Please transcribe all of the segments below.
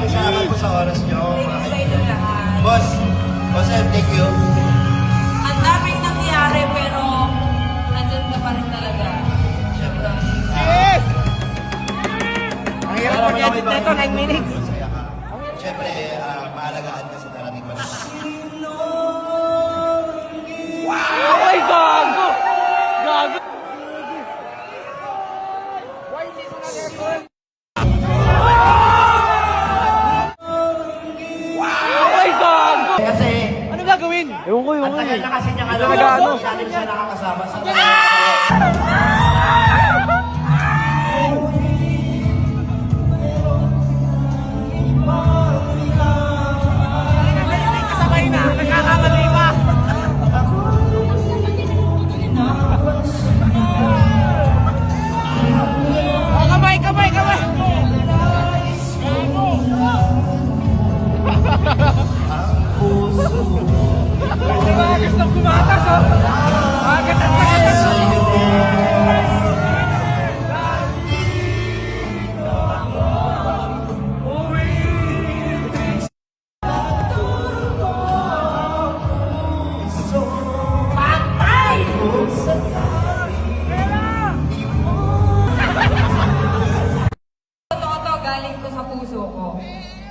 Maraming salamat po sa oras nyo. Thank you sa inyo lahat. Boss, Boss Em, thank you. Ang daming nangyari pero nandun ka pa rin talaga. Siyempre. Yes! Ang hirap mag-edit nito, 9 minutes. Masaya ka. Siyempre, maalagaan ka sa darating pa. Ay, gago! Gago! Why hindi mo na-record? Ay, gago! Kasi, Ano gagawin? Ewan ko, ang tagal na kasi niyang alam. Nagano? Hindi natin siya nakakasama sa Kasabay na, nagkakamali pa. Oh, kamay, kamay, kamay! Agad na kumatas, oh! Agad na kumatas! Totoo to, galing ko sa puso ko.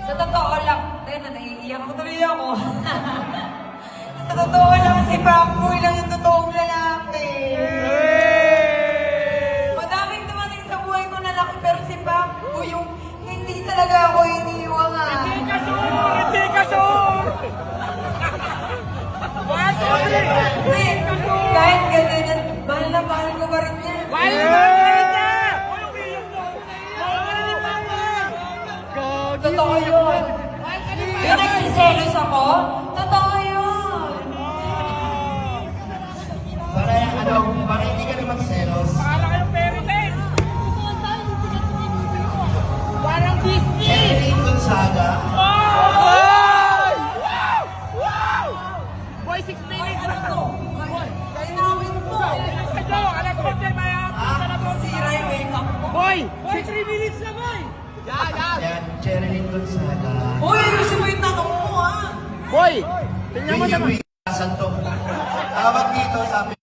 Sa totoo lang, teka, naiiyak ako tuloy ako. Sa totoo lang, si Pangboy lang yung totoong lalaki. Madaming dumating sa buhay ko na laki, pero si Pangboy yung hindi talaga ako iniiwangan. Hindi ka sure! Hindi ka sure! One, two, three! Kahit ganyan, mahal na mahal ko pa rin niya. Wala naman kayo niya! Totoo yun. Yung nagsiselos ako, totoo yun. Para hindi ka na magselos. Para kayong fairy tale! Parang Disney! Cherry Gonzaga. Wow! Wow! Boy, 6 minutes na to! Kainawin mo. Ito, alam ko dyan, may Sira yung makeup ko. Boy! 3 minutes na, boy! Yan, Cherry Gonzaga. Uy, ayusin mo yung tanong mo, ah. Boy! Tingnan mo naman! Santo. Tawag dito, sabi